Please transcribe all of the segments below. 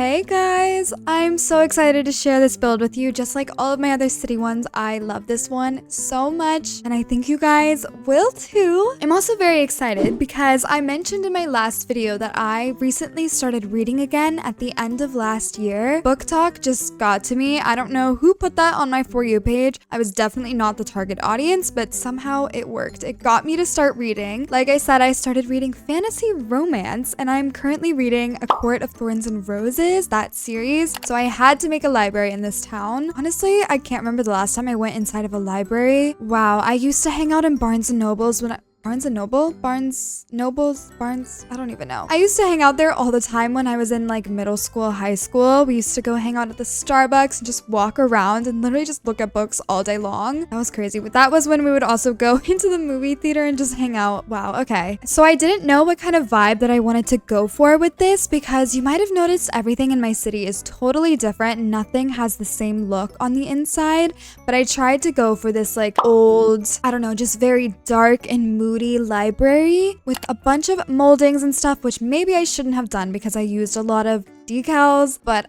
Hey guys, I'm so excited to share this build with you. Just like all of my other city ones, I love this one so much and I think you guys will too. I'm also very excited because I mentioned in my last video that I recently started reading again at the end of last year. Book talk just got to me. I don't know who put that on my For You page. I was definitely not the target audience, but somehow it worked. It got me to start reading. Like I said, I started reading fantasy romance and I'm currently reading A Court of Thorns and Roses, that series. So I had to make a library in this town. Honestly, I can't remember the last time I went inside of a library. Wow, I used to hang out in Barnes and Nobles when Barnes and Noble? Barnes? Nobles? Barnes? I don't even know. I used to hang out there all the time when I was in like middle school, high school. We used to go hang out at the Starbucks and just walk around and literally just look at books all day long. That was crazy. But that was when we would also go into the movie theater and just hang out. Wow, okay. So I didn't know what kind of vibe that I wanted to go for with this because you might have noticed everything in my city is totally different. Nothing has the same look on the inside, but I tried to go for this like old, I don't know, just very dark and moody library with a bunch of moldings and stuff, which maybe I shouldn't have done because I used a lot of decals, but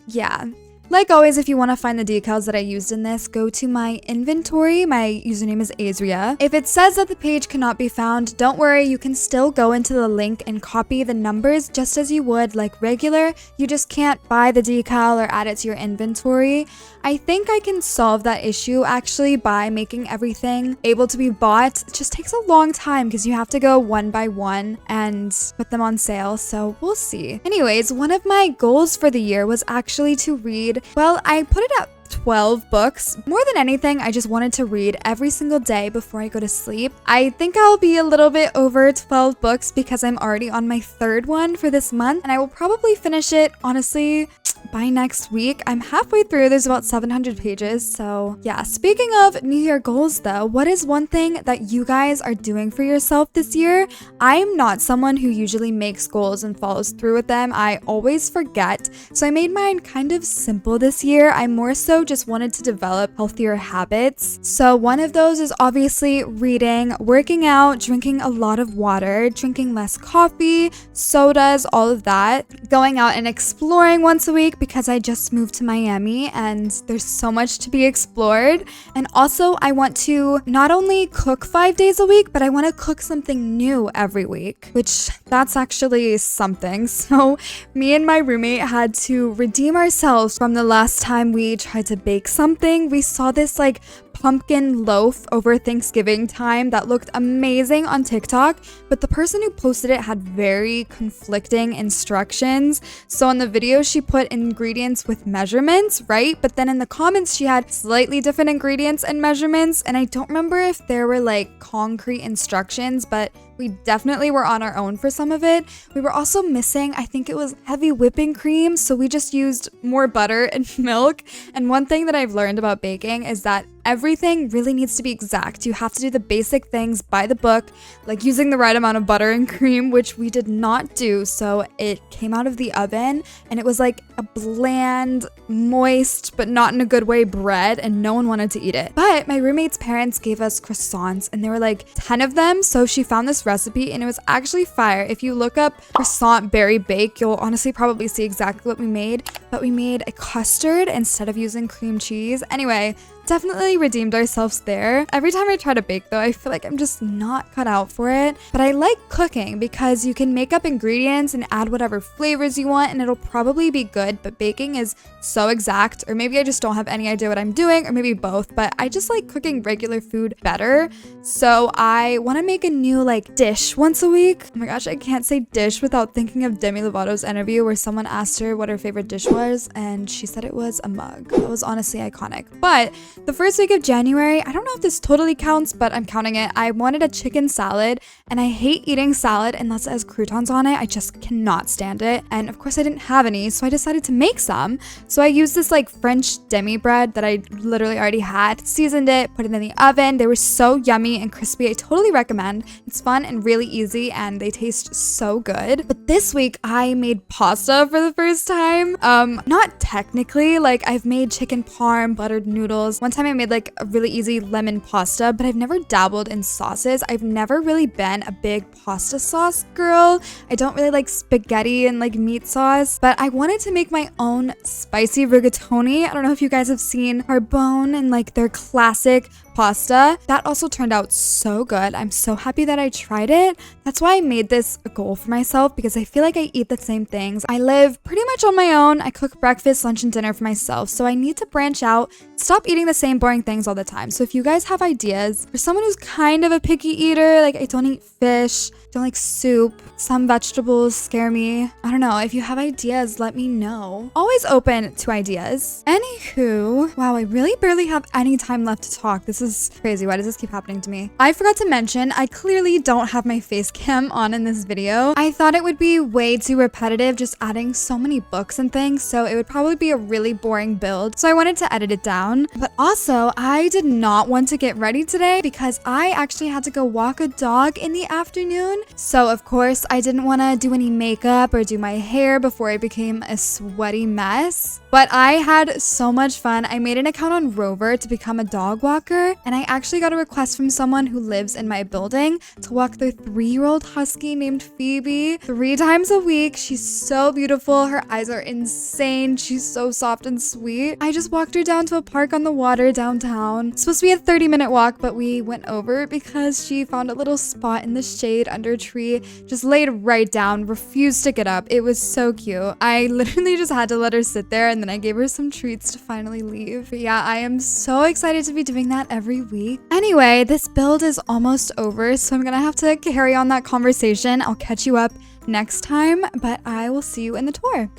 yeah. Like always, if you want to find the decals that I used in this, go to my inventory. My username is Ayzria. If it says that the page cannot be found, don't worry, you can still go into the link and copy the numbers just as you would like regular. You just can't buy the decal or add it to your inventory. I think I can solve that issue actually by making everything able to be bought. It just takes a long time because you have to go one by one and put them on sale, so we'll see. Anyways, one of my goals for the year was actually to read, well, I put it at 12 books. More than anything, I just wanted to read every single day before I go to sleep. I think I'll be a little bit over 12 books because I'm already on my third one for this month, and I will probably finish it, honestly, by next week. I'm halfway through. There's about 700 pages. So yeah, speaking of New Year goals though, what is one thing that you guys are doing for yourself this year? I am not someone who usually makes goals and follows through with them. I always forget. So I made mine kind of simple this year. I more so just wanted to develop healthier habits. So one of those is obviously reading, working out, drinking a lot of water, drinking less coffee, sodas, all of that, going out and exploring once a week because I just moved to Miami and there's so much to be explored. And also I want to not only cook 5 days a week, but I want to cook something new every week, which that's actually something. So me and my roommate had to redeem ourselves from the last time we tried to bake something. We saw this like pumpkin loaf over Thanksgiving time that looked amazing on TikTok, but the person who posted it had very conflicting instructions. So on the video, she put ingredients with measurements, right? But then in the comments, she had slightly different ingredients and measurements. And I don't remember if there were like concrete instructions, but we definitely were on our own for some of it. We were also missing, I think it was heavy whipping cream. So we just used more butter and milk. And one thing that I've learned about baking is that everything really needs to be exact. You have to do the basic things by the book, like using the right amount of butter and cream, which we did not do. So it came out of the oven and it was like a bland, moist, but not in a good way bread, and no one wanted to eat it. But my roommate's parents gave us croissants and there were like 10 of them. So she found this recipe and it was actually fire. If you look up croissant berry bake, you'll honestly probably see exactly what we made, but we made a custard instead of using cream cheese. Anyway, definitely redeemed ourselves there. Every time I try to bake though, I feel like I'm just not cut out for it. But I like cooking because you can make up ingredients and add whatever flavors you want and it'll probably be good. But baking is so exact, or maybe I just don't have any idea what I'm doing, or maybe both. But I just like cooking regular food better. So I want to make a new like dish once a week. Oh my gosh, I can't say dish without thinking of Demi Lovato's interview where someone asked her what her favorite dish was and she said it was a mug. That was honestly iconic. But the first week of January, I don't know if this totally counts, but I'm counting it. I wanted a chicken salad and I hate eating salad unless it has croutons on it. I just cannot stand it. And of course I didn't have any, so I decided to make some. So I used this like French demi bread that I literally already had, seasoned it, put it in the oven. They were so yummy and crispy. I totally recommend. It's fun and really easy and they taste so good. But this week I made pasta for the first time. Not technically, like I've made chicken parm, buttered noodles, One time I made like a really easy lemon pasta, but I've never dabbled in sauces. I've never really been a big pasta sauce girl. I don't really like spaghetti and like meat sauce, but I wanted to make my own spicy rigatoni. I don't know if you guys have seen Carbone and like their classic pasta. That also turned out so good. I'm so happy that I tried it. That's why I made this a goal for myself, because I feel like I eat the same things. I live pretty much on my own. I cook breakfast, lunch, and dinner for myself. So I need to branch out, stop eating the same boring things all the time. So if you guys have ideas for someone who's kind of a picky eater, like I don't eat fish, don't like soup, some vegetables scare me. I don't know. If you have ideas, let me know. Always open to ideas. Anywho, wow, I really barely have any time left to talk. This is crazy. Why does this keep happening to me? I forgot to mention, I clearly don't have my face cam on in this video. I thought it would be way too repetitive just adding so many books and things, so it would probably be a really boring build. So I wanted to edit it down. But also, I did not want to get ready today because I actually had to go walk a dog in the afternoon. So of course, I didn't want to do any makeup or do my hair before I became a sweaty mess. But I had so much fun. I made an account on Rover to become a dog walker, and I actually got a request from someone who lives in my building to walk their 3-year-old husky named Phoebe 3 times a week. She's so beautiful. Her eyes are insane. She's so soft and sweet. I just walked her down to a park on the water downtown. It's supposed to be a 30-minute walk, but we went over because she found a little spot in the shade under a tree, just laid right down, refused to get up. It was so cute. I literally just had to let her sit there, and then I gave her some treats to finally leave. But yeah, I am so excited to be doing that every week. Anyway, this build is almost over, so I'm gonna have to carry on that conversation. I'll catch you up next time, but I will see you in the tour.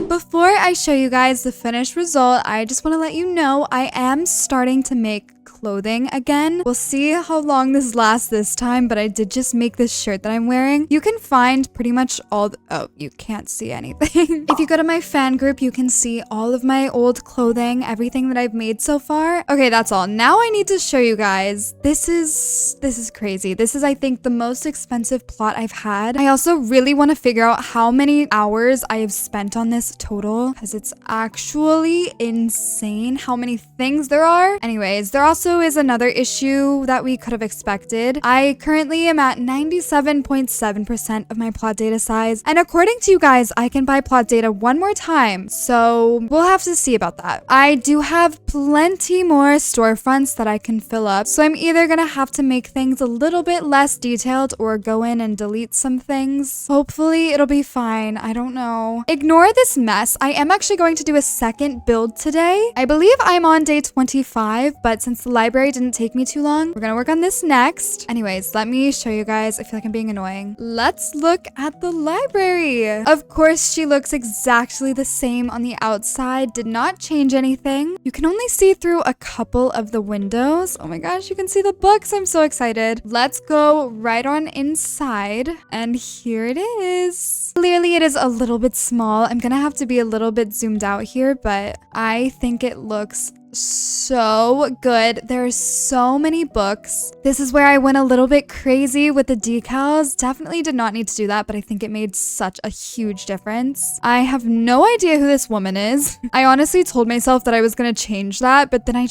Before I show you guys the finished result, I just want to let you know I am starting to make clothing again. We'll see how long this lasts this time, but I did just make this shirt that I'm wearing. You can find pretty much all oh, you can't see anything. If you go to my fan group, you can see all of my old clothing, everything that I've made so far. Okay, that's all. Now I need to show you guys. This is crazy. This is, I think, the most expensive plot I've had. I also really want to figure out how many hours I have spent on this total, because it's actually insane how many things there are. Anyways, there also is another issue that we could have expected. I currently am at 97.7% of my plot data size, and according to you guys, I can buy plot data one more time, so we'll have to see about that. I do have plenty more storefronts that I can fill up, so I'm either gonna have to make things a little bit less detailed or go in and delete some things. Hopefully it'll be fine. I don't know. Ignore this mess. I am actually going to do a second build today. I believe I'm on day 25, but since the library didn't take me too long, we're gonna work on this next. Anyways, let me show you guys. I feel like I'm being annoying. Let's look at the library. Of course, she looks exactly the same on the outside. Did not change anything. You can only see through a couple of the windows. Oh my gosh, you can see the books. I'm so excited. Let's go right on inside, and here it is. Clearly, it is a little bit small. I'm gonna have to be a little bit zoomed out here, but I think it looks so good. There's so many books. This is where I went a little bit crazy with the decals. Definitely did not need to do that, but I think it made such a huge difference. I have no idea who this woman is. I honestly told myself that I was gonna change that, but then I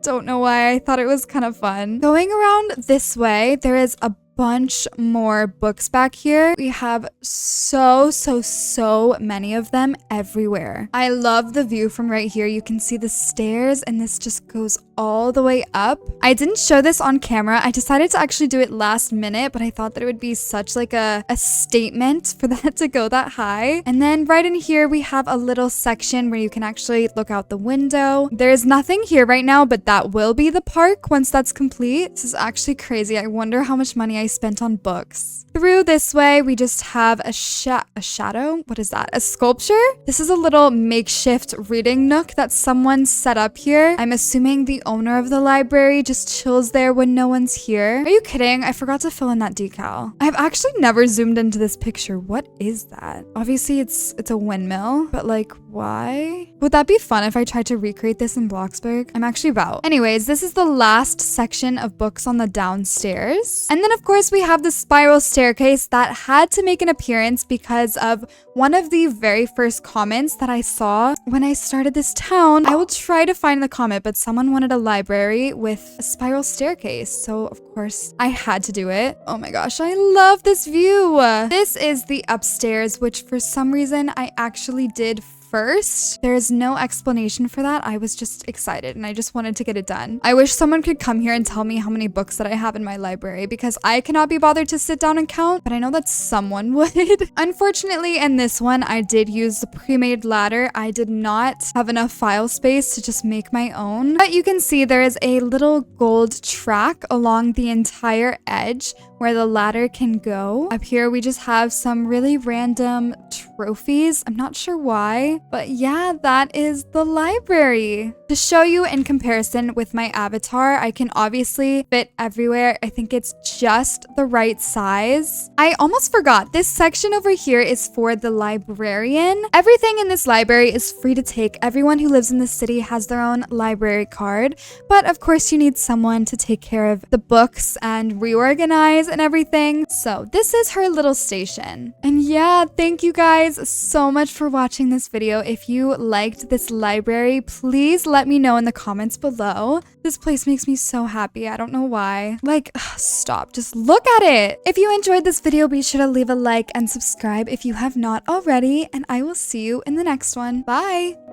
don't know why. I thought it was kind of fun. Going around this way, there is a bunch more books back here. We have so many of them everywhere. I love the view from right here. You can see the stairs, and this just goes all the way up. I didn't show this on camera. I decided to actually do it last minute, but I thought that it would be such like a statement for that to go that high. And then right in here, we have a little section where you can actually look out the window. There's nothing here right now, but that will be the park once that's complete. This is actually crazy. I wonder how much money I spent on books. Through this way, we just have a shadow. What is that? A sculpture? This is a little makeshift reading nook that someone set up here. I'm assuming the owner of the library just chills there when no one's here. Are you kidding? I forgot to fill in that decal. I've actually never zoomed into this picture. What is that? Obviously, it's a windmill, but like, why? Would that be fun if I tried to recreate this in Bloxburg? I'm actually about. Anyways, this is the last section of books on the downstairs. And then of course, course, we have the spiral staircase that had to make an appearance because of one of the very first comments that I saw when I started this town. I will try to find the comment, but someone wanted a library with a spiral staircase. So of course I had to do it. Oh my gosh, I love this view. This is the upstairs, which for some reason I actually did first. There is no explanation for that. I was just excited and I just wanted to get it done. I wish someone could come here and tell me how many books that I have in my library because I cannot be bothered to sit down and count, but I know that someone would. Unfortunately, in this one, I did use the pre-made ladder. I did not have enough file space to just make my own. But you can see there is a little gold track along the entire edge where the ladder can go. Up here, we just have some really random trophies. I'm not sure why, but yeah, that is the library. To show you in comparison with my avatar, I can obviously fit everywhere. I think it's just the right size. I almost forgot, this section over here is for the librarian. Everything in this library is free to take. Everyone who lives in the city has their own library card, but of course you need someone to take care of the books and reorganize and everything. So this is her little station. And yeah, thank you guys so much for watching this video. If you liked this library, please let me know in the comments below. This place makes me so happy. I don't know why. Like, stop, just look at it. If you enjoyed this video, be sure to leave a like and subscribe if you have not already, and I will see you in the next one. Bye.